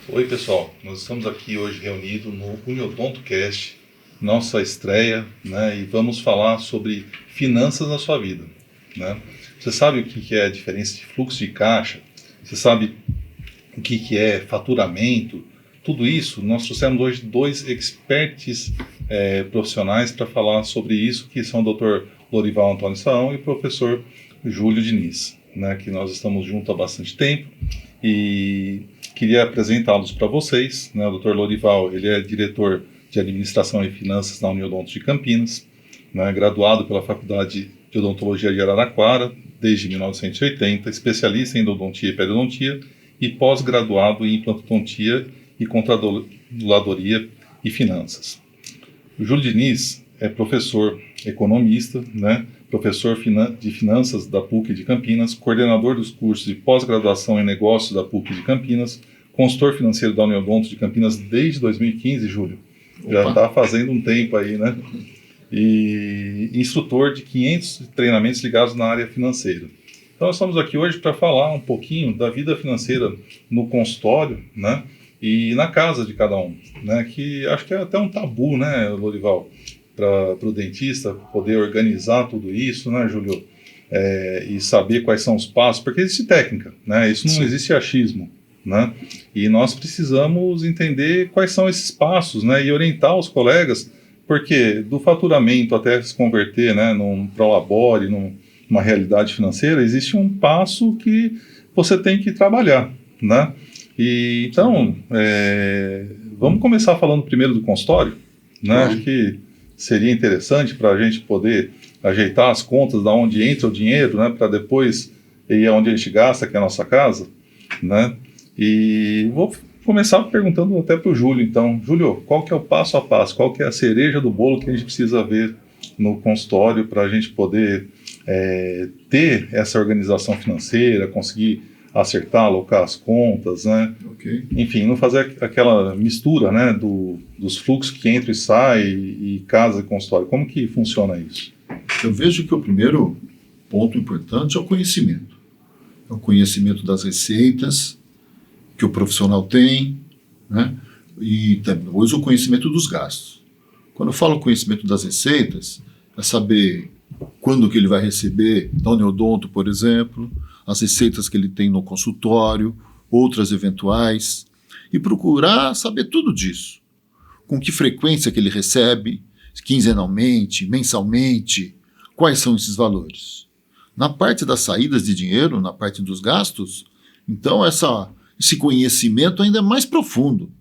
Oi pessoal, nós estamos aqui hoje reunidos no UniOdontoCast, nossa estreia, né, e vamos falar sobre finanças na sua vida, né? Você sabe o que é a diferença de fluxo de caixa? Você sabe o que é faturamento? Tudo isso, nós trouxemos hoje dois experts profissionais para falar sobre isso, que são o Dr. Lorival Antônio Saão e o professor Júlio Diniz, né, que nós estamos juntos há bastante tempo e queria apresentá-los para vocês, né? O Dr. Lorival, ele é diretor de Administração e Finanças na Uniodonto de Campinas, né? Graduado pela Faculdade de Odontologia de Araraquara desde 1980, especialista em endodontia e periodontia e pós-graduado em implantodontia e controladoria e finanças. O Júlio Diniz é professor economista, né? Professor de finanças da PUC de Campinas, coordenador dos cursos de pós-graduação em negócios da PUC de Campinas, consultor financeiro da Uniodonto de Campinas desde 2015, Júlio. Já está fazendo um tempo aí, né? E instrutor de 500 treinamentos ligados na área financeira. Então, nós estamos aqui hoje para falar um pouquinho da vida financeira no consultório, né? E na casa de cada um, né? Que acho que é até um tabu, né, Lorival? Para o dentista poder organizar tudo isso, né, Júlio? E saber quais são os passos, porque existe técnica, né? Isso não existe achismo, né? E nós precisamos entender quais são esses passos, né? E orientar os colegas, porque do faturamento até se converter, né, num prolabore, numa realidade financeira, existe um passo que você tem que trabalhar, né? E então, vamos começar falando primeiro do consultório, né? Acho que seria interessante para a gente poder ajeitar as contas da onde entra o dinheiro, né, para depois ir aonde a gente gasta, que é a nossa casa, né? E vou começar perguntando até para o Júlio, então. Júlio, qual que é o passo a passo, qual que é a cereja do bolo que a gente precisa ver no consultório para a gente poder ter essa organização financeira, conseguir acertar, alocar as contas, né? Okay. Enfim, não fazer aquela mistura, né, dos fluxos que entra e sai, e casa e consultório. Como que funciona isso? Eu vejo que o primeiro ponto importante é o conhecimento. É o conhecimento das receitas que o profissional tem, né? E depois o conhecimento dos gastos. Quando eu falo conhecimento das receitas, é saber quando que ele vai receber da Uniodonto, por exemplo, as receitas que ele tem no consultório, outras eventuais, e procurar saber tudo disso. Com que frequência que ele recebe, quinzenalmente, mensalmente, quais são esses valores. Na parte das saídas de dinheiro, na parte dos gastos, então esse conhecimento ainda é mais profundo,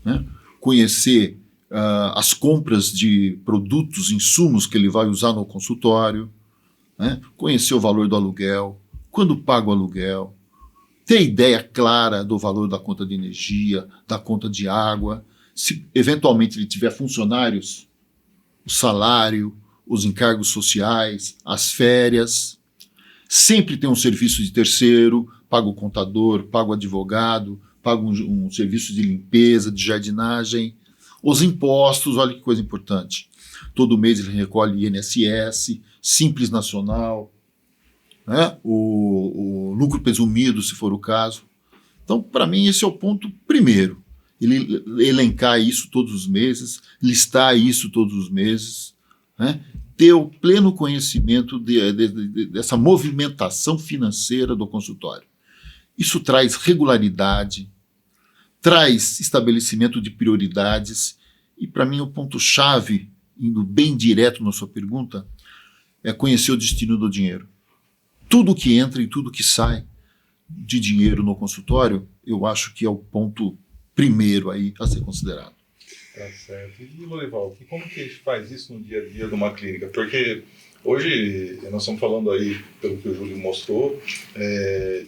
né? Conhecer as compras de produtos, insumos que ele vai usar no consultório, né? Conhecer o valor do aluguel, quando paga o aluguel, ter ideia clara do valor da conta de energia, da conta de água, se eventualmente ele tiver funcionários, o salário, os encargos sociais, as férias, sempre tem um serviço de terceiro, paga o contador, paga o advogado, paga um serviço de limpeza, de jardinagem, os impostos, olha que coisa importante, todo mês ele recolhe INSS, Simples Nacional, né? O lucro presumido, se for o caso. Então, para mim, esse é o ponto primeiro. Ele elencar isso todos os meses, listar isso todos os meses, né? Ter o pleno conhecimento dessa movimentação financeira do consultório. Isso traz regularidade, traz estabelecimento de prioridades e, para mim, o ponto-chave, indo bem direto na sua pergunta, é conhecer o destino do dinheiro. Tudo que entra e tudo que sai de dinheiro no consultório, eu acho que é o ponto primeiro aí a ser considerado. Tá certo. E, Lorival, como que a gente faz isso no dia a dia de uma clínica? Porque hoje nós estamos falando aí, pelo que o Júlio mostrou,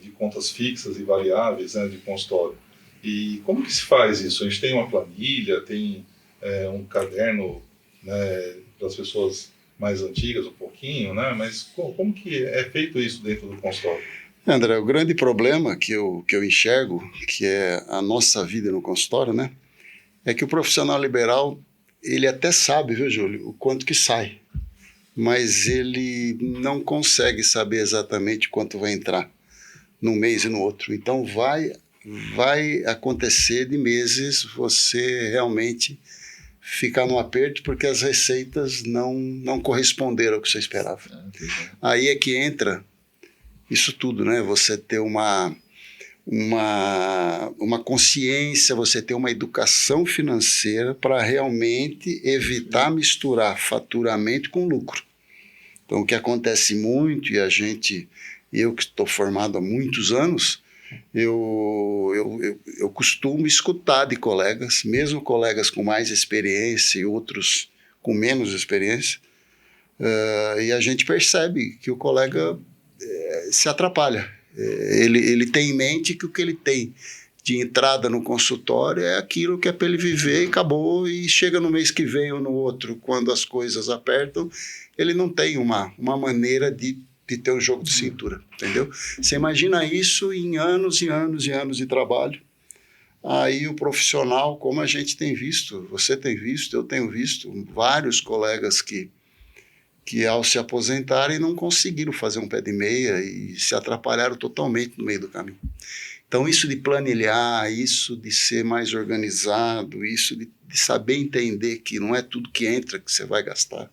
de contas fixas e variáveis, né, de consultório. E como que se faz isso? A gente tem uma planilha, tem um caderno, né, para as pessoas mais antigas um pouquinho, né? Mas como que é feito isso dentro do consultório? André, o grande problema que eu enxergo, que é a nossa vida no consultório, né? É que o profissional liberal, ele até sabe, viu, Júlio, o quanto que sai. mas ele não consegue saber exatamente quanto vai entrar num mês e no outro. Então vai acontecer de meses você realmente ficar no aperto porque as receitas não corresponderam ao que você esperava. Aí é que entra isso tudo, né? Você ter uma consciência, você ter uma educação financeira para realmente evitar misturar faturamento com lucro. Então, o que acontece muito, eu que estou formado há muitos anos, eu costumo escutar de colegas, mesmo colegas com mais experiência e outros com menos experiência, e a gente percebe que o colega se atrapalha. Ele tem em mente que o que ele tem de entrada no consultório é aquilo que é para ele viver e acabou, e chega no mês que vem ou no outro, quando as coisas apertam, ele não tem uma maneira de ter um jogo de cintura, entendeu? Você imagina isso em anos e anos e anos de trabalho. Aí o profissional, como a gente tem visto, você tem visto, eu tenho visto, vários colegas que ao se aposentarem não conseguiram fazer um pé de meia e se atrapalharam totalmente no meio do caminho. Então isso de planilhar, isso de ser mais organizado, isso de saber entender que não é tudo que entra que você vai gastar.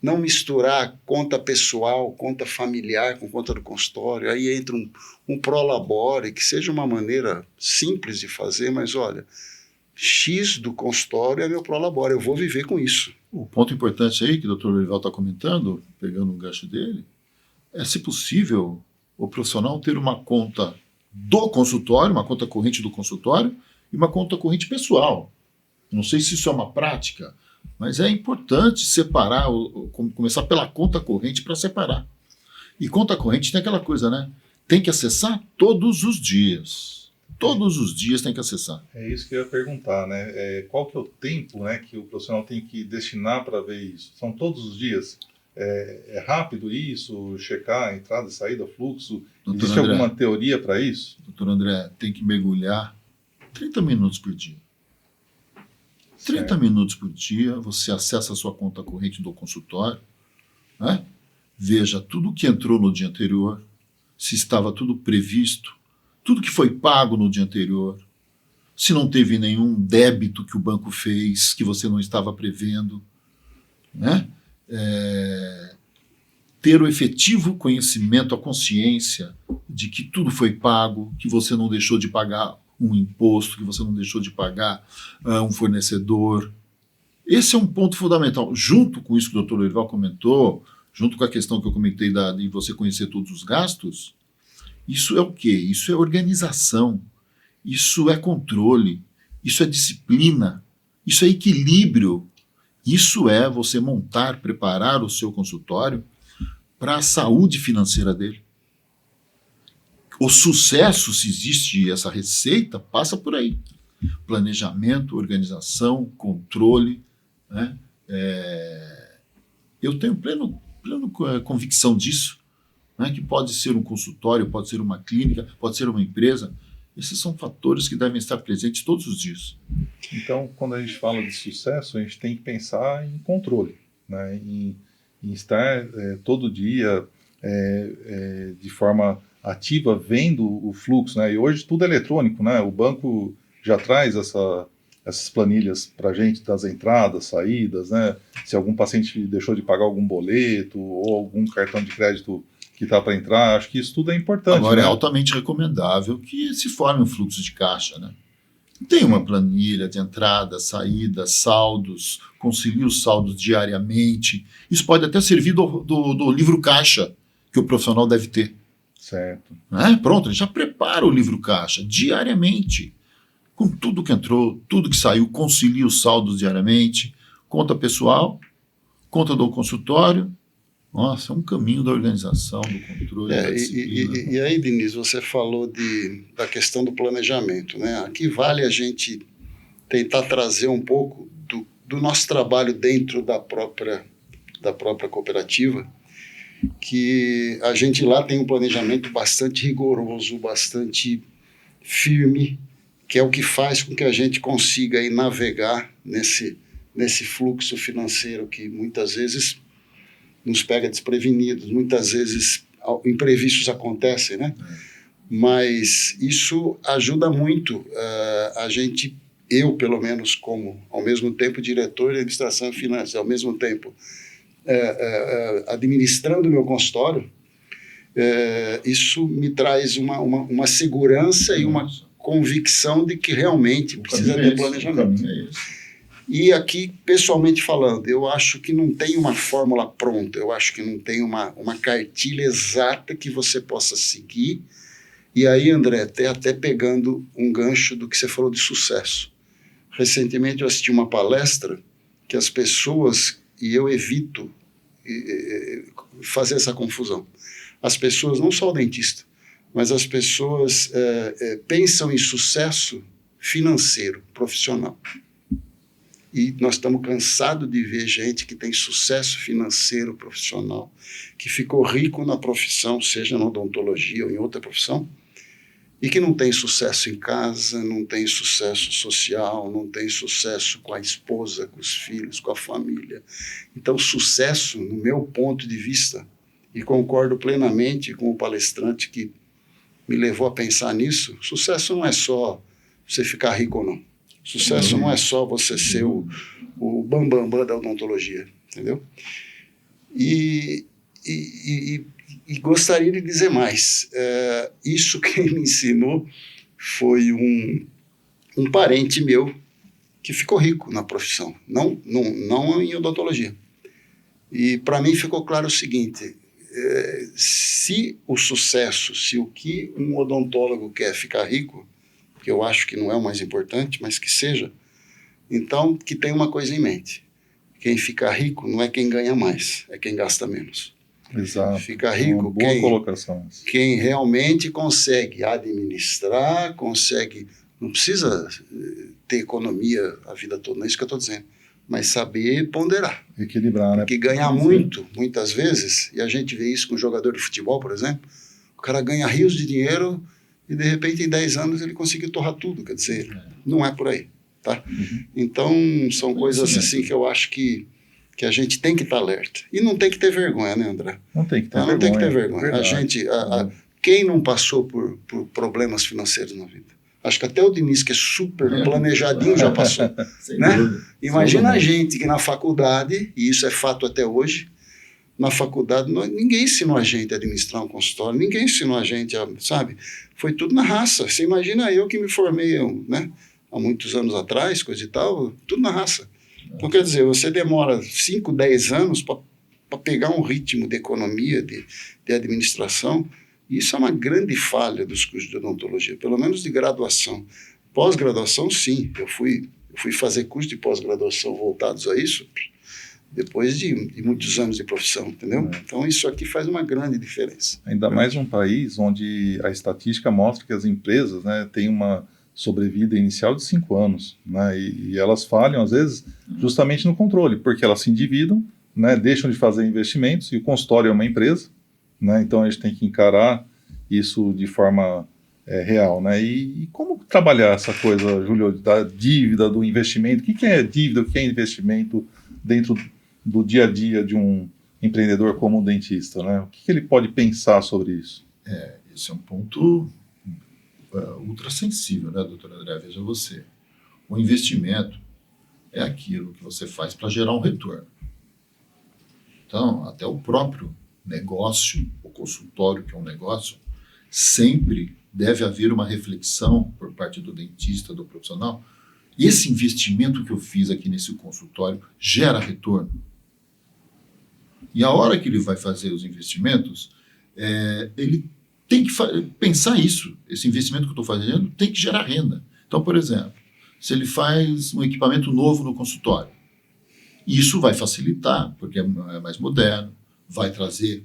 Não misturar conta pessoal, conta familiar com conta do consultório. Aí entra um prolabore, que seja uma maneira simples de fazer, mas olha, X do consultório é meu prolabore, eu vou viver com isso. O ponto importante aí que o Dr. Lorival está comentando, pegando o gancho dele, é, se possível, o profissional ter uma conta do consultório, uma conta corrente do consultório e uma conta corrente pessoal. Não sei se isso é uma prática, mas é importante separar, começar pela conta corrente para separar. E conta corrente tem aquela coisa, né? Tem que acessar todos os dias. Todos os dias tem que acessar. É isso que eu ia perguntar, né? Qual que é o tempo, né, que o profissional tem que destinar para ver isso? São todos os dias? É rápido isso? Checar a entrada e saída, fluxo? Doutor Existe André, alguma teoria para isso? Doutor André, tem que mergulhar 30 minutos por dia. 30 Certo. minutos por dia, você acessa a sua conta corrente do consultório, né? Veja tudo que entrou no dia anterior, se estava tudo previsto, tudo que foi pago no dia anterior, se não teve nenhum débito que o banco fez, que você não estava prevendo, né? Ter o efetivo conhecimento, a consciência de que tudo foi pago, que você não deixou de pagar um imposto, que você não deixou de pagar um fornecedor. Esse é um ponto fundamental. Junto com isso que o Dr. Lorival comentou, junto com a questão que eu comentei de você conhecer todos os gastos, isso é o quê? Isso é organização, isso é controle, isso é disciplina, isso é equilíbrio, isso é você montar, preparar o seu consultório para a saúde financeira dele. O sucesso, se existe essa receita, passa por aí. Planejamento, organização, controle, né? Eu tenho plena convicção disso, né? Que pode ser um consultório, pode ser uma clínica, pode ser uma empresa. Esses são fatores que devem estar presentes todos os dias. Então, quando a gente fala de sucesso, a gente tem que pensar em controle, né? Em estar todo dia de forma ativa vendo o fluxo, né? E hoje tudo é eletrônico, né? O banco já traz essas planilhas para a gente das entradas, saídas, né? Se algum paciente deixou de pagar algum boleto ou algum cartão de crédito que está para entrar, acho que isso tudo é importante. Agora, né? é altamente recomendável que se forme um fluxo de caixa, né? Tem uma planilha de entrada, saída, saldos, concilia os saldos diariamente. Isso pode até servir do livro caixa que o profissional deve ter. Certo. Né? Pronto, ele já prepara o livro caixa diariamente, com tudo que entrou, tudo que saiu, concilia os saldos diariamente, conta pessoal, conta do consultório. Nossa, é um caminho da organização, do controle, da disciplina. E aí, Denise, você falou da questão do planejamento, né? Aqui vale a gente tentar trazer um pouco do nosso trabalho dentro da própria cooperativa, que a gente lá tem um planejamento bastante rigoroso, bastante firme, que é o que faz com que a gente consiga aí navegar nesse fluxo financeiro que muitas vezes nos pega desprevenidos, muitas vezes imprevistos acontecem, né? Mas isso ajuda muito a gente, eu pelo menos como, ao mesmo tempo, diretor de administração e finanças, ao mesmo tempo administrando o meu consultório, isso me traz uma segurança e uma convicção de que realmente precisa ter planejamento. E aqui, pessoalmente falando, eu acho que não tem uma fórmula pronta, eu acho que não tem uma cartilha exata que você possa seguir. E aí, André, até pegando um gancho do que você falou de sucesso. Recentemente eu assisti uma palestra que as pessoas, e eu evito fazer essa confusão, as pessoas, não só o dentista, mas as pessoas pensam em sucesso financeiro, profissional. E nós estamos cansados de ver gente que tem sucesso financeiro profissional, que ficou rico na profissão, seja na odontologia ou em outra profissão, e que não tem sucesso em casa, não tem sucesso social, não tem sucesso com a esposa, com os filhos, com a família. Então, sucesso, no meu ponto de vista, e concordo plenamente com o palestrante que me levou a pensar nisso, sucesso não é só você ficar rico ou não. Sucesso não é só você ser o bambambam da odontologia, entendeu? E gostaria de dizer mais. Isso quem me ensinou foi um parente meu que ficou rico na profissão, não em odontologia. E para mim ficou claro o seguinte, se o sucesso, se o que um odontólogo quer é ficar rico, que eu acho que não é o mais importante, mas que seja, então que tenha uma coisa em mente. Quem fica rico não é quem ganha mais, é quem gasta menos. Exato. Fica rico boa colocação. Quem realmente consegue administrar, não precisa ter economia a vida toda, não é isso que eu estou dizendo, mas saber ponderar. Equilibrar, né? Porque ganhar muito, muitas vezes, e a gente vê isso com um jogador de futebol, por exemplo, o cara ganha rios de dinheiro e de repente em 10 anos ele conseguiu torrar tudo, quer dizer, não é por aí, tá? Então são coisas assim que eu acho que a gente tem que estar alerta. E não tem que ter vergonha, né, André? Não tem que ter vergonha. Não tem que ter vergonha. Quem não passou por problemas financeiros na vida? Acho que até o Diniz, que é super planejadinho, já passou. Né? Imagina a gente que na faculdade, e isso é fato até hoje, na faculdade ninguém ensinou a gente a administrar um consultório, ninguém ensinou a gente sabe? Foi tudo na raça. Você imagina eu que me formei, né, há muitos anos atrás, coisa e tal, tudo na raça. Então, quer dizer, você demora 5, 10 anos para pegar um ritmo de economia, de administração. Isso é uma grande falha dos cursos de odontologia, pelo menos de graduação. Pós-graduação, sim. Eu fui fazer curso de pós-graduação voltados a isso depois de muitos anos de profissão, entendeu? Então, isso aqui faz uma grande diferença. Ainda mais um país onde a estatística mostra que as empresas, né, têm uma sobrevida inicial de 5 anos, né, e elas falham, às vezes, justamente no controle, porque elas se endividam, né, deixam de fazer investimentos, e o consultório é uma empresa, né, então a gente tem que encarar isso de forma real, né, e como trabalhar essa coisa, Júlio, da dívida, do investimento, o que é dívida, o que é investimento dentro do dia a dia de um empreendedor como um dentista, né, o que ele pode pensar sobre isso? Esse é um ponto ultra sensível, né, doutor André? Veja você, o investimento é aquilo que você faz para gerar um retorno. Então, até o próprio negócio, o consultório, que é um negócio, sempre deve haver uma reflexão por parte do dentista, do profissional. Esse investimento que eu fiz aqui nesse consultório gera retorno? E a hora que ele vai fazer os investimentos, ele tem que pensar isso. Esse investimento que eu estou fazendo tem que gerar renda. Então, por exemplo, se ele faz um equipamento novo no consultório, isso vai facilitar, porque é mais moderno, vai trazer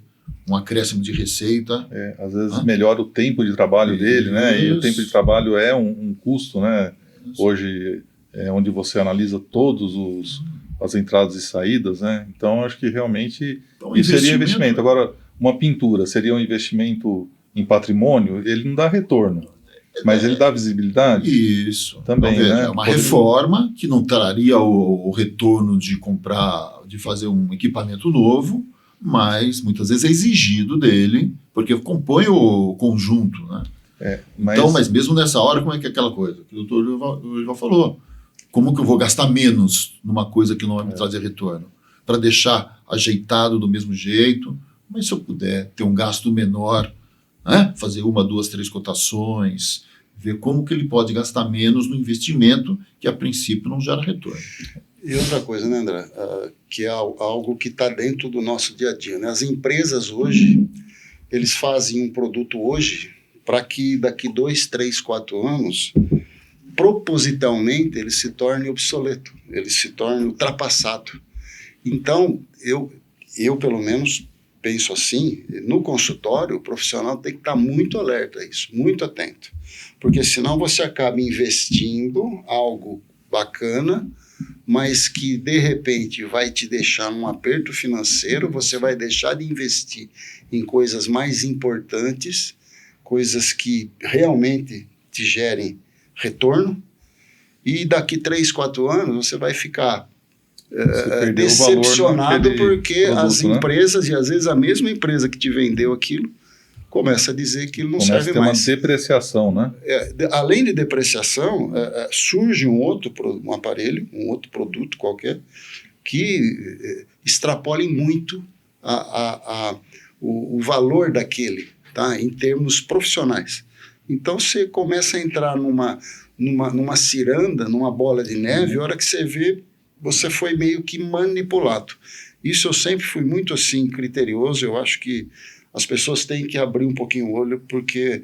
um acréscimo de receita. Às vezes melhora o tempo de trabalho dele, né? E o tempo de trabalho é um custo, né? Hoje é onde você analisa todos as entradas e saídas, né? Então, acho que realmente isso seria investimento. Agora, uma pintura seria um investimento em patrimônio, ele não dá retorno, mas ele dá visibilidade. Isso. Também, então, né? É uma reforma que não traria o retorno de comprar, de fazer um equipamento novo, mas muitas vezes é exigido dele, porque compõe o conjunto, né? Então, mas mesmo nessa hora, como é que é aquela coisa que o doutor Lorival falou? Como que eu vou gastar menos numa coisa que não vai me trazer retorno? Para deixar ajeitado do mesmo jeito, mas se eu puder ter um gasto menor, né? Fazer 1, 2, 3 cotações, ver como que ele pode gastar menos no investimento que a princípio não gera retorno. E outra coisa, né, André? Que é algo que está dentro do nosso dia a dia, né? As empresas hoje, eles fazem um produto hoje para que daqui 2, 3, 4 anos, propositalmente, ele se torne obsoleto, ele se torne ultrapassado. Então, eu pelo menos penso assim, no consultório o profissional tem que estar muito alerta a isso, muito atento, porque senão você acaba investindo algo bacana, mas que de repente vai te deixar num aperto financeiro, você vai deixar de investir em coisas mais importantes, coisas que realmente te gerem retorno, e daqui 3, 4 anos você vai ficar decepcionado porque produto, as empresas, né? E às vezes a mesma empresa que te vendeu aquilo, começa a dizer que não serve mais. Começa a ter uma depreciação, né? Além de depreciação, surge um aparelho, um outro produto qualquer, que extrapole muito o valor daquele, tá? Em termos profissionais. Então você começa a entrar numa ciranda, numa bola de neve, a hora que você vê, você foi meio que manipulado. Isso eu sempre fui muito assim, criterioso. Eu acho que as pessoas têm que abrir um pouquinho o olho, porque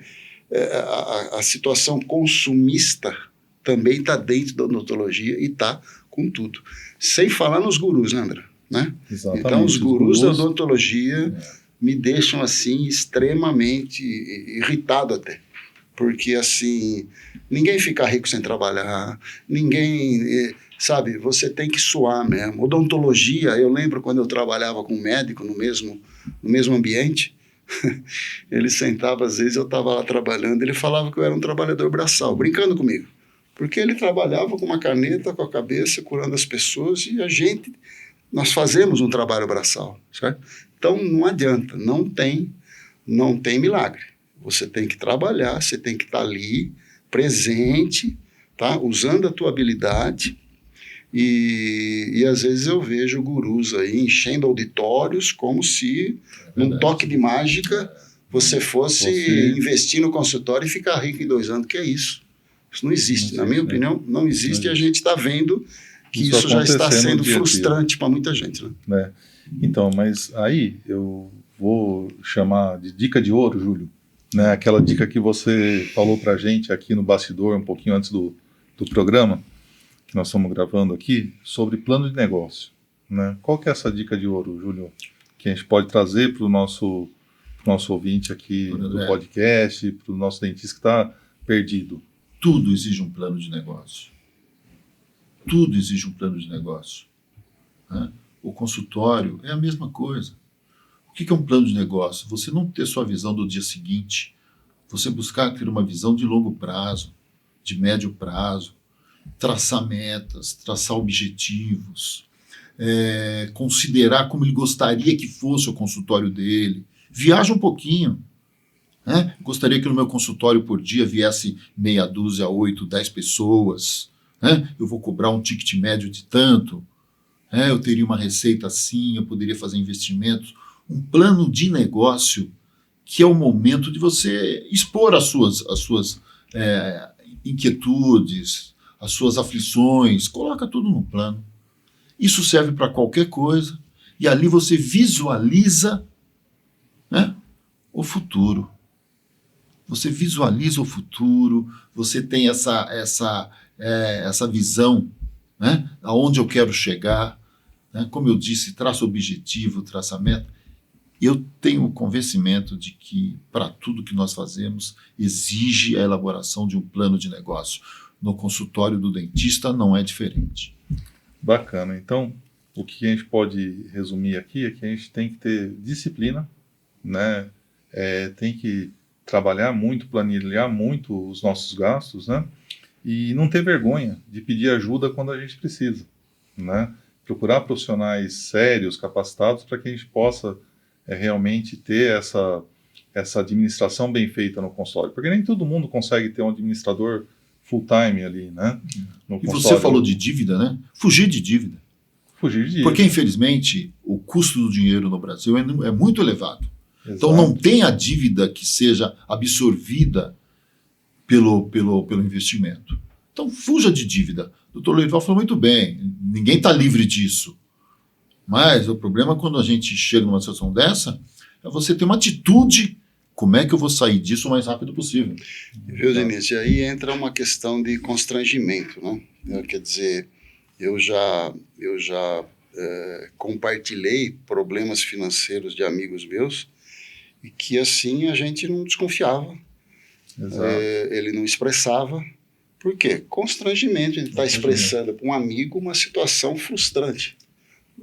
a situação consumista também está dentro da odontologia e está com tudo. Sem falar nos gurus, né, André? Né? Exatamente. Então, os gurus da odontologia me deixam, assim, extremamente irritado até. Porque, assim, ninguém fica rico sem trabalhar, ninguém... Sabe, você tem que suar mesmo. Odontologia, eu lembro quando eu trabalhava com um médico no mesmo ambiente, ele sentava, às vezes eu estava lá trabalhando, ele falava que eu era um trabalhador braçal, brincando comigo. Porque ele trabalhava com uma caneta, com a cabeça, curando as pessoas, e nós fazemos um trabalho braçal, certo? Então não adianta, não tem milagre. Você tem que trabalhar, você tem que estar ali, presente, tá? Usando a tua habilidade. E às vezes eu vejo gurus aí enchendo auditórios como se, num toque de mágica, você fosse investir no consultório e ficar rico em 2 anos. Que é isso? Isso não existe. Na minha opinião, não existe. E a gente está vendo que isso já está sendo frustrante para muita gente. Né? Então, mas aí eu vou chamar de dica de ouro, Júlio. Né? Aquela dica que você falou para a gente aqui no bastidor, um pouquinho antes do programa, que nós estamos gravando aqui, sobre plano de negócio. Né? Qual que é essa dica de ouro, Júlio, que a gente pode trazer para o nosso ouvinte aqui do podcast, para o nosso dentista que está perdido? Tudo exige um plano de negócio. Tudo exige um plano de negócio. Né? O consultório é a mesma coisa. O que é um plano de negócio? Você não ter sua visão do dia seguinte, você buscar ter uma visão de longo prazo, de médio prazo, traçar metas, traçar objetivos, considerar como ele gostaria que fosse o consultório dele. Viaja um pouquinho. Né? Gostaria que no meu consultório por dia viesse meia dúzia, 8, 10 pessoas. Né? Eu vou cobrar um ticket médio de tanto. Eu teria uma receita assim, eu poderia fazer investimentos. Um plano de negócio que é o momento de você expor as suas inquietudes, as suas aflições, coloca tudo no plano. Isso serve para qualquer coisa e ali você visualiza, né, o futuro. Você visualiza o futuro, você tem essa visão, né, aonde eu quero chegar. Né, como eu disse, traça objetivo, traça meta. Eu tenho o convencimento de que, para tudo que nós fazemos, exige a elaboração de um plano de negócio. No consultório do dentista não é diferente. Bacana. Então, o que a gente pode resumir aqui é que a gente tem que ter disciplina, né? Tem que trabalhar muito, planilhar muito os nossos gastos, né? E não ter vergonha de pedir ajuda quando a gente precisa, né? Procurar profissionais sérios, capacitados, para que a gente possa realmente ter essa administração bem feita no consultório, porque nem todo mundo consegue ter um administrador full-time ali, né? No E você falou de dívida, né? Fugir de dívida. Fugir de dívida. Porque, infelizmente, o custo do dinheiro no Brasil é muito elevado. Exato. Então, não tem a dívida que seja absorvida pelo investimento. Então, fuja de dívida. O Dr. Lourival falou muito bem, ninguém está livre disso. Mas o problema quando a gente chega numa situação dessa é você ter uma atitude, como é que eu vou sair disso o mais rápido possível. Viu, Denise? E aí entra uma questão de constrangimento, né? Quer dizer, eu já compartilhei problemas financeiros de amigos meus e que assim a gente não desconfiava. Exato. Ele não expressava. Por quê? Constrangimento. Ele está expressando para um amigo uma situação frustrante.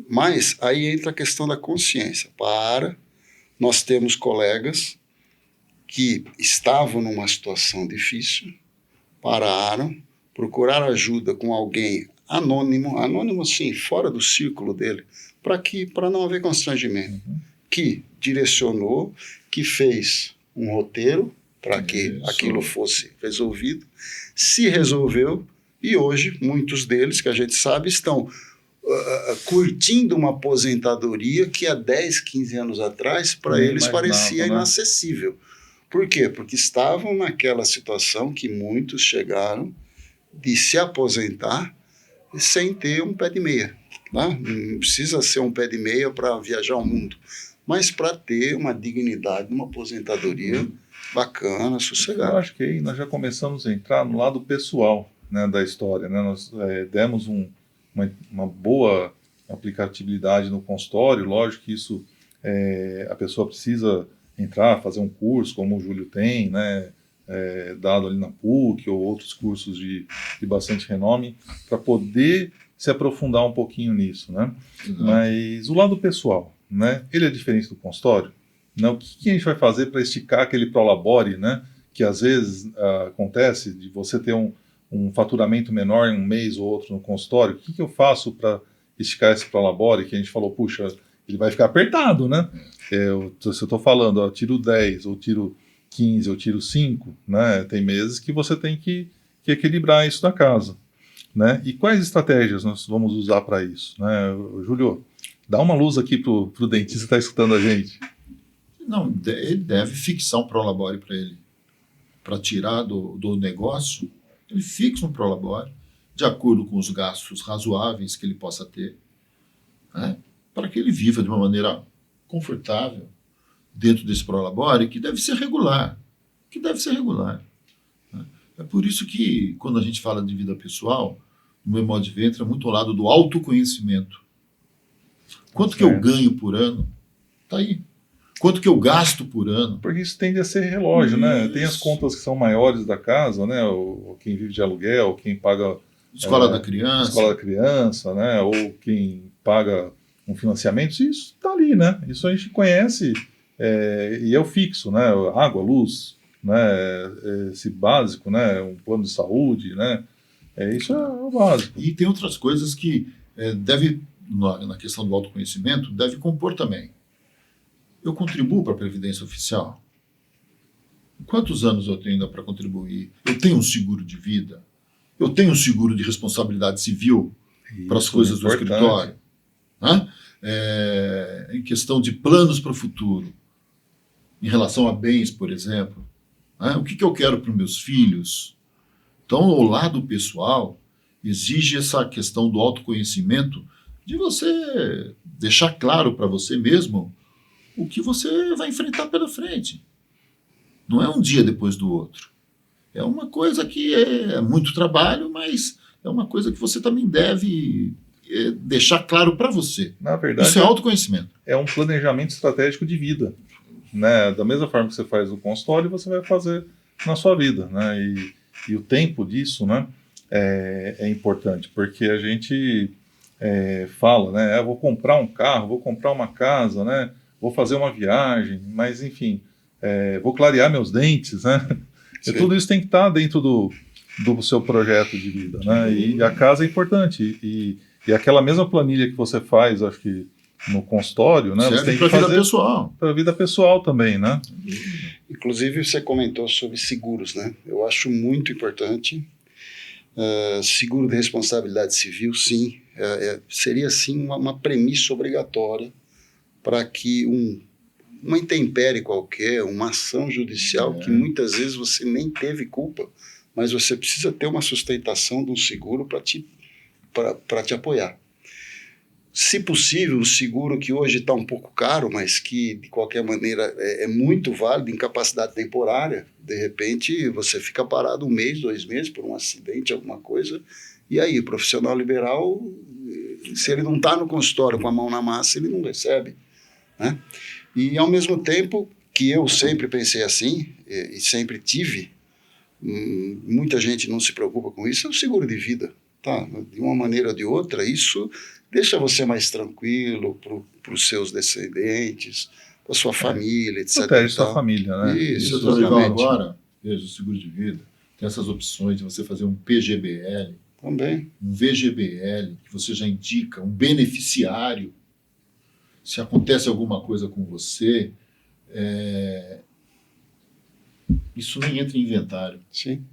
Mas aí entra a questão da consciência. Nós temos colegas que estavam numa situação difícil, pararam, procuraram ajuda com alguém anônimo sim, fora do círculo dele, para não haver constrangimento, que direcionou, que fez um roteiro para que aquilo fosse resolvido, se resolveu, e hoje muitos deles, que a gente sabe, estão curtindo uma aposentadoria que há 10, 15 anos atrás, para eles parecia inacessível. Por quê? Porque estavam naquela situação que muitos chegaram de se aposentar sem ter um pé de meia. Né? Não precisa ser um pé de meia para viajar o mundo, mas para ter uma dignidade, uma aposentadoria bacana, sossegada. Eu acho que aí nós já começamos a entrar no lado pessoal, né, da história. Né? Nós demos uma boa aplicabilidade no consultório. Lógico que isso a pessoa precisa entrar, fazer um curso, como o Júlio tem, né, dado ali na PUC, ou outros cursos de bastante renome, para poder se aprofundar um pouquinho nisso, né? Mas o lado pessoal, né, ele é diferente do consultório, né? O que a gente vai fazer para esticar aquele prolabore, né, que às vezes acontece de você ter um faturamento menor em um mês ou outro no consultório? O que eu faço para esticar esse prolabore, que a gente falou, puxa, ele vai ficar apertado, né? Se eu estou falando, ó, tiro 10, ou tiro 15, ou tiro 5, né? Tem meses que você tem que equilibrar isso na casa, né? E quais estratégias nós vamos usar para isso, né? Júlio, dá uma luz aqui pro dentista que está escutando a gente. Não, ele deve fixar um prolabore para ele. Para tirar do negócio, ele fixa um prolabore de acordo com os gastos razoáveis que ele possa ter, né? Para que ele viva de uma maneira confortável dentro desse prolabore, que deve ser regular. Né? É por isso que, quando a gente fala de vida pessoal, no meu modo de ver, entra muito ao lado do autoconhecimento. Quanto que eu ganho por ano? Está aí. Quanto que eu gasto por ano? Porque isso tende a ser relógio, né? Tem as contas que são maiores da casa, né? Ou quem vive de aluguel, quem paga... Escola da criança, né? Ou quem paga um financiamento, isso está ali, né? Isso a gente conhece e é o fixo, né? Água, luz, né? Esse básico, né? Um plano de saúde, né? Isso é o básico. E tem outras coisas que na questão do autoconhecimento, deve compor também. Eu contribuo para a Previdência Oficial? Quantos anos eu tenho ainda para contribuir? Eu tenho um seguro de vida? Eu tenho um seguro de responsabilidade civil para as coisas do escritório? Né? Em questão de planos para o futuro, em relação a bens, por exemplo, né? O que eu quero para os meus filhos? Então, o lado pessoal exige essa questão do autoconhecimento, de você deixar claro para você mesmo o que você vai enfrentar pela frente. Não é um dia depois do outro. É uma coisa que é muito trabalho, mas é uma coisa que você também deve deixar claro para você. Na verdade, isso é autoconhecimento. É um planejamento estratégico de vida, né? Da mesma forma que você faz no consultório, você vai fazer na sua vida, né? E o tempo disso, né, é importante, porque a gente fala, né? Eu vou comprar um carro, vou comprar uma casa, né? Vou fazer uma viagem, mas enfim, vou clarear meus dentes, né? E tudo isso tem que estar dentro do seu projeto de vida, né? E a casa é importante. E aquela mesma planilha que você faz, acho que no consultório, né? Você tem que para a vida fazer pessoal. para a vida pessoal também, né? Inclusive, você comentou sobre seguros, né? Eu acho muito importante. Seguro de responsabilidade civil, sim. Seria, sim, uma premissa obrigatória para que uma intempérie qualquer, uma ação judicial que muitas vezes você nem teve culpa, mas você precisa ter uma sustentação de um seguro para te apoiar. Se possível, um seguro que hoje está um pouco caro, mas que de qualquer maneira é muito válido, incapacidade temporária. De repente você fica parado 1 mês, 2 meses por um acidente, alguma coisa, e aí o profissional liberal, se ele não está no consultório com a mão na massa, ele não recebe, né? E ao mesmo tempo que eu sempre pensei assim, e sempre tive, muita gente não se preocupa com isso, é o seguro de vida. Tá? De uma maneira ou de outra, isso deixa você mais tranquilo para os seus descendentes, para a sua família, etc. Protege sua família, né? Isso Isso, é legal exatamente. agora, veja, o seguro de vida, tem essas opções de você fazer um PGBL, Também. um VGBL, que você já indica um beneficiário. Se acontece alguma coisa com você, isso nem entra em inventário. Sim.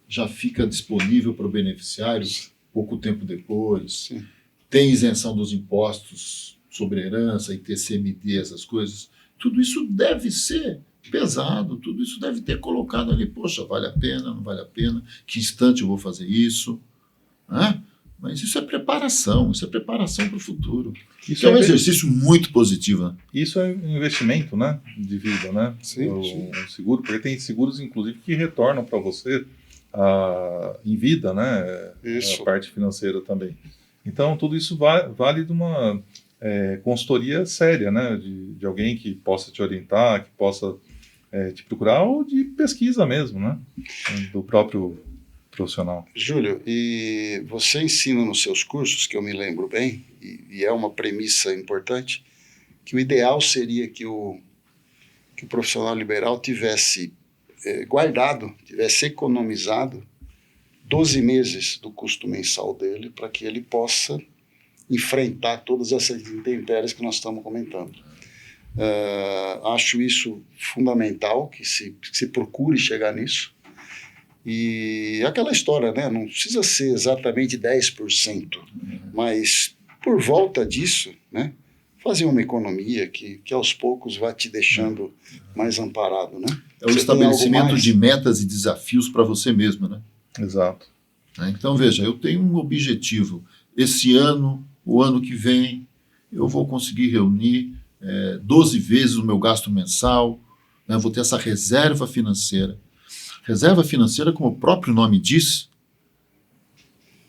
Já fica disponível para o beneficiário pouco tempo depois. Sim. Tem isenção dos impostos sobre herança, ITCMD, essas coisas. Tudo isso deve ser pesado, tudo isso deve ter colocado ali. Poxa, vale a pena, não vale a pena? Que instante eu vou fazer isso? Né? Mas isso é preparação para o futuro. Isso é um exercício muito positivo. Né? Isso é um investimento, né, de vida, né? Sim, Um seguro, porque tem seguros, inclusive, que retornam para você em vida, né? Isso. A parte financeira também. Então, tudo isso vale de uma consultoria séria, né? De alguém que possa te orientar, que possa te procurar, ou de pesquisa mesmo, né? Do próprio profissional. Júlio, e você ensina nos seus cursos, que eu me lembro bem, e é uma premissa importante, que o ideal seria que o profissional liberal tivesse guardado, tivesse economizado 12 meses do custo mensal dele para que ele possa enfrentar todas essas intempéries que nós estamos comentando. Acho isso fundamental, que se procure chegar nisso. E aquela história, né? Não precisa ser exatamente 10%, mas por volta disso, né? Fazer uma economia que aos poucos vai te deixando mais amparado, né? É o estabelecimento de metas e desafios para você mesmo, né? Exato. Então, veja, eu tenho um objetivo. Esse ano, o ano que vem, eu vou conseguir reunir 12 vezes o meu gasto mensal, né? Vou ter essa reserva financeira. Reserva financeira, como o próprio nome diz,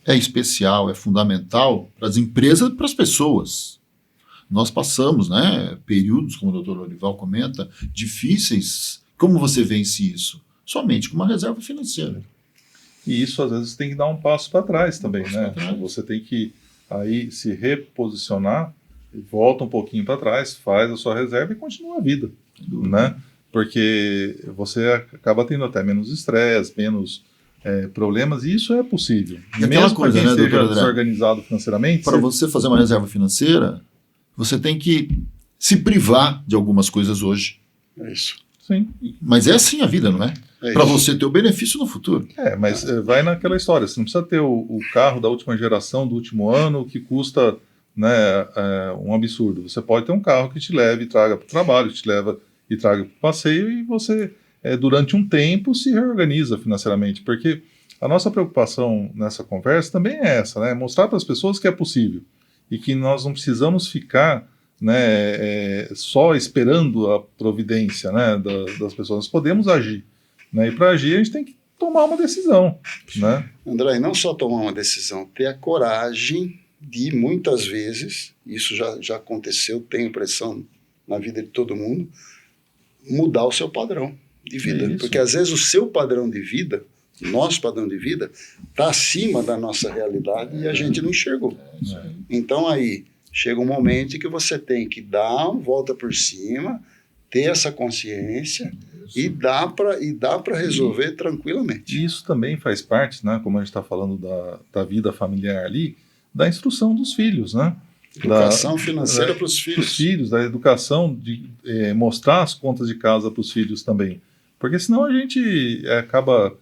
é especial, é fundamental para as empresas e para as pessoas. Nós passamos, né, períodos, como o Dr. Lorival comenta, difíceis. Como você vence isso? Somente com uma reserva financeira. E isso, às vezes, tem que dar um passo para trás também, né? Trás. Você tem que aí se reposicionar, volta um pouquinho para trás, faz a sua reserva e continua a vida, né? Porque você acaba tendo até menos estresse, menos problemas, e isso é possível. E mesmo para quem né, seja desorganizado financeiramente. Para você fazer uma reserva financeira, você tem que se privar de algumas coisas hoje. É isso. Sim. Mas é assim a vida, não é? Para você ter o benefício no futuro. Mas vai naquela história, você não precisa ter o carro da última geração, do último ano, que custa, né, um absurdo. Você pode ter um carro que te leve e traga para o trabalho, que te leva e traga para o passeio, e você, durante um tempo, se reorganiza financeiramente. Porque a nossa preocupação nessa conversa também é essa, né? Mostrar para as pessoas que é possível e que nós não precisamos ficar, né, só esperando a providência, né, das pessoas. Nós podemos agir, né? E para agir a gente tem que tomar uma decisão, né? André, e não só tomar uma decisão, ter a coragem de, muitas vezes, isso já aconteceu, tenho impressão na vida de todo mundo, mudar o seu padrão de vida. Porque às vezes o seu padrão de vida, nosso padrão de vida, está acima da nossa realidade e a gente não enxergou. Então aí chega um momento em que você tem que dar uma volta por cima, ter essa consciência e dá para resolver tranquilamente. Isso também faz parte, né, como a gente está falando da vida familiar ali, da instrução dos filhos, né? Educação financeira para os Para os filhos. filhos, da educação, de mostrar as contas de casa para os filhos também. Porque senão a gente acaba,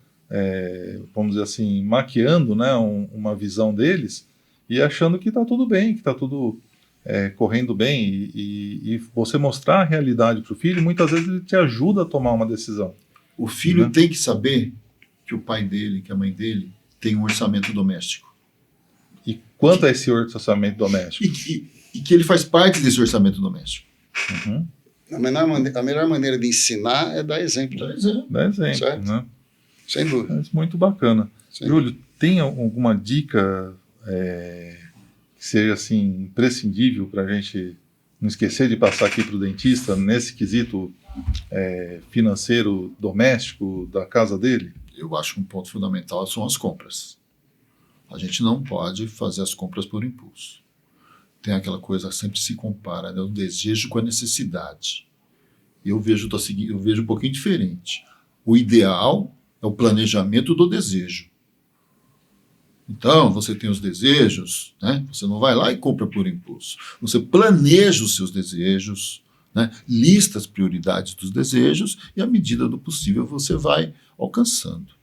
vamos dizer assim, maquiando, né, uma visão deles e achando que está tudo bem, que está tudo correndo bem. E você mostrar a realidade para o filho, muitas vezes ele te ajuda a tomar uma decisão. O filho Né? tem que saber que o pai dele, que a mãe dele, tem um orçamento doméstico. E quanto a esse orçamento doméstico? E que ele faz parte desse orçamento doméstico. Uhum. A melhor maneira de ensinar é dar exemplo. Dá exemplo. Dá exemplo, Certo. né? Sem dúvida. Mas muito bacana. Sim. Júlio, tem alguma dica que seja assim imprescindível para a gente não esquecer de passar aqui para o dentista nesse quesito financeiro doméstico da casa dele? Eu acho que um ponto fundamental são as compras. A gente não pode fazer as compras por impulso. Tem aquela coisa que sempre se compara, né? O desejo com a necessidade. Eu vejo um pouquinho diferente. O ideal é o planejamento do desejo. Então, você tem os desejos, né? Você não vai lá e compra por impulso. Você planeja os seus desejos, né? Lista as prioridades dos desejos e, à medida do possível, você vai alcançando.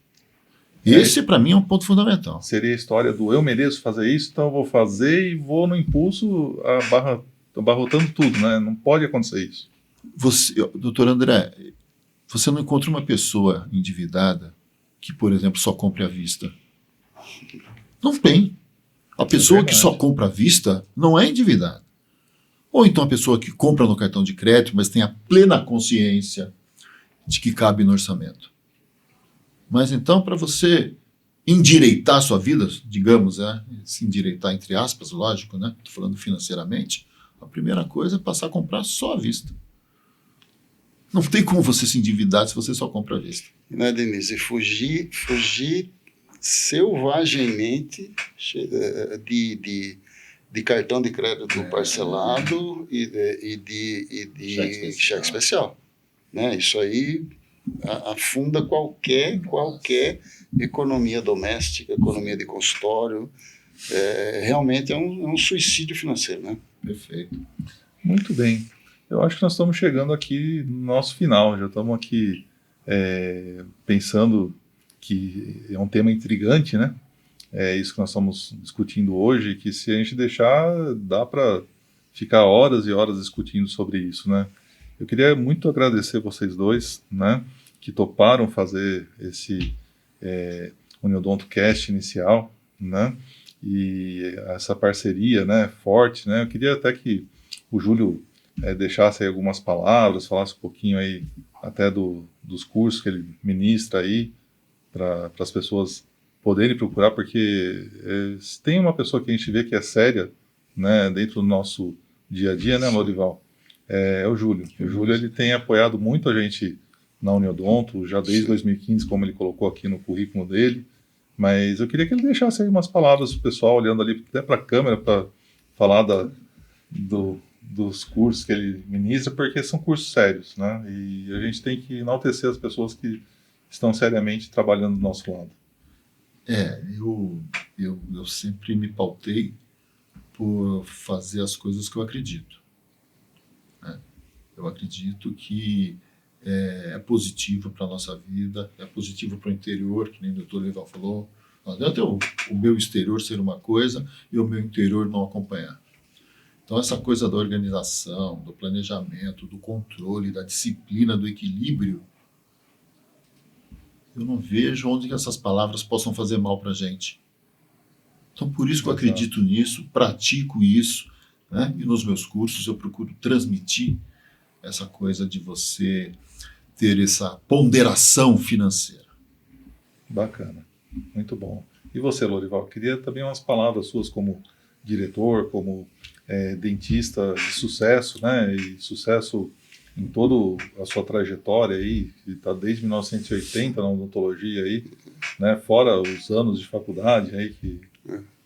Esse, para mim, é um ponto fundamental. Seria a história do eu mereço fazer isso, então eu vou fazer e vou no impulso abarrotando tudo, né? Não pode acontecer isso. Doutor André, você não encontra uma pessoa endividada que, por exemplo, só compre à vista. Não tem. A pessoa que só compra à vista não é endividada. Ou então a pessoa que compra no cartão de crédito, mas tem a plena consciência de que cabe no orçamento. Mas então, para você endireitar a sua vida, digamos, se endireitar entre aspas, lógico, né? Estou falando financeiramente, a primeira coisa é passar a comprar só à vista. Não tem como você se endividar se você só compra à vista. Né, Denise? Fugir selvagemmente de cartão de crédito parcelado e de cheque especial. Né? Isso aí afunda qualquer economia doméstica, economia de consultório. Realmente é um suicídio financeiro. Né? Perfeito. Muito bem. Eu acho que nós estamos chegando aqui no nosso final. Já estamos aqui pensando que é um tema intrigante, né? É isso que nós estamos discutindo hoje, que se a gente deixar, dá para ficar horas e horas discutindo sobre isso, né? Eu queria muito agradecer vocês dois, né? Que toparam fazer esse Uniodonto Cast inicial, né? E essa parceria, né? Forte, né? Eu queria até que o Júlio deixasse aí algumas palavras, falasse um pouquinho aí até dos cursos que ele ministra aí, para as pessoas poderem procurar, porque se tem uma pessoa que a gente vê que é séria, né, dentro do nosso dia a dia, né, Lorival, é o Júlio. O Júlio, ele tem apoiado muito a gente na Uniodonto, já desde 2015, como ele colocou aqui no currículo dele, mas eu queria que ele deixasse aí umas palavras para o pessoal, olhando ali até para a câmera, para falar dos cursos que ele ministra, porque são cursos sérios, né, e a gente tem que enaltecer as pessoas que estão seriamente trabalhando do nosso lado. Eu sempre me pautei por fazer as coisas que eu acredito. Né? Eu acredito que é positivo para a nossa vida, é positivo para o interior, que nem o doutor Leval falou. Não adianta o meu exterior ser uma coisa e o meu interior não acompanhar. Então, essa coisa da organização, do planejamento, do controle, da disciplina, do equilíbrio, eu não vejo onde que essas palavras possam fazer mal para a gente. Então, por isso que eu acredito nisso, pratico isso, né? E nos meus cursos eu procuro transmitir essa coisa de você ter essa ponderação financeira. Bacana, muito bom. E você, Lorival, queria também umas palavras suas como diretor, como dentista de sucesso, né? E sucesso em toda a sua trajetória aí, que está desde 1980 na odontologia aí, né, fora os anos de faculdade aí que,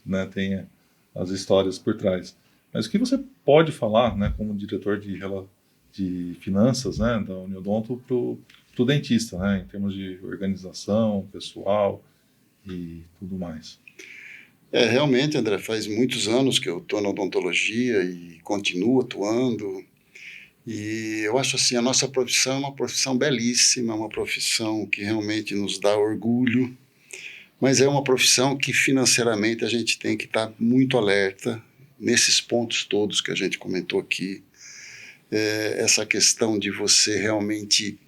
né, tem as histórias por trás. Mas o que você pode falar, né, como diretor de finanças, né, da Uniodonto para o dentista, né, em termos de organização, pessoal e tudo mais? Realmente, André, faz muitos anos que eu estou na odontologia e continuo atuando. E eu acho assim, a nossa profissão é uma profissão belíssima, uma profissão que realmente nos dá orgulho, mas é uma profissão que financeiramente a gente tem que estar muito alerta nesses pontos todos que a gente comentou aqui. Essa questão de você realmente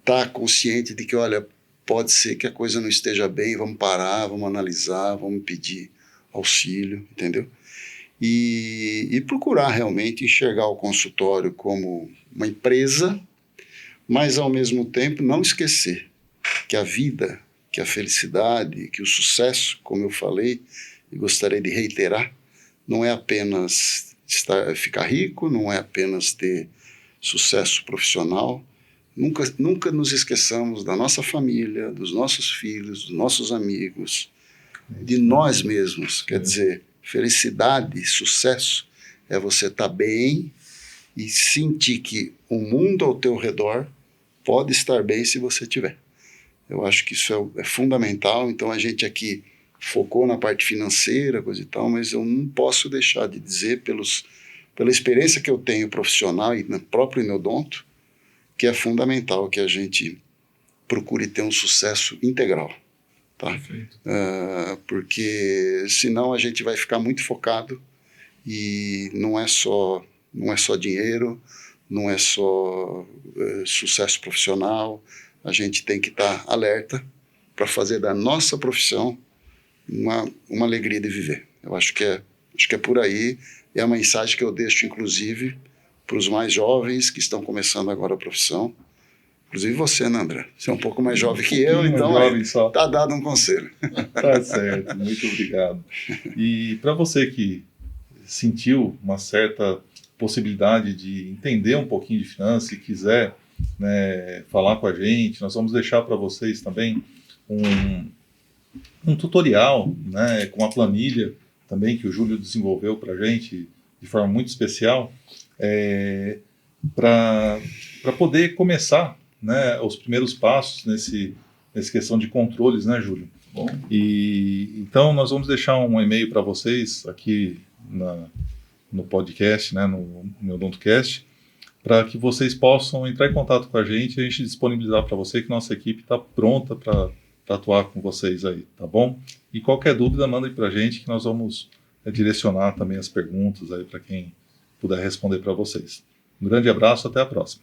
estar consciente de que, olha, pode ser que a coisa não esteja bem, vamos parar, vamos analisar, vamos pedir auxílio, entendeu? E procurar realmente enxergar o consultório como uma empresa, mas ao mesmo tempo não esquecer que a vida, que a felicidade, que o sucesso, como eu falei e gostaria de reiterar, não é apenas ficar rico, não é apenas ter sucesso profissional. Nunca nos esqueçamos da nossa família, dos nossos filhos, dos nossos amigos, de nós mesmos. Quer dizer, felicidade, sucesso é você estar bem e sentir que o mundo ao teu redor pode estar bem se você tiver. Eu acho que isso é fundamental. Então a gente aqui focou na parte financeira, coisa e tal, mas eu não posso deixar de dizer, pela experiência que eu tenho profissional e no próprio endodonto, que é fundamental que a gente procure ter um sucesso integral. Tá? Porque senão a gente vai ficar muito focado e não é só dinheiro, não é só sucesso profissional. A gente tem que estar alerta para fazer da nossa profissão uma alegria de viver. Eu acho que é por aí. É a mensagem que eu deixo, inclusive, para os mais jovens que estão começando agora a profissão. Inclusive você, né, André? Você é um pouco mais jovem que eu, então está dado um conselho. Tá certo, muito obrigado. E para você que sentiu uma certa possibilidade de entender um pouquinho de finanças e quiser, né, falar com a gente, nós vamos deixar para vocês também um tutorial, né, com uma planilha também que o Júlio desenvolveu para a gente de forma muito especial, para poder começar, né, os primeiros passos nessa questão de controles, né, Júlio? Bom. E então nós vamos deixar um e-mail para vocês aqui no podcast, né, no OdontoCast, para que vocês possam entrar em contato com a gente disponibilizar para você que nossa equipe está pronta para atuar com vocês aí, tá bom? E qualquer dúvida, manda aí para a gente que nós vamos direcionar também as perguntas aí para quem puder responder para vocês. Um grande abraço, até a próxima.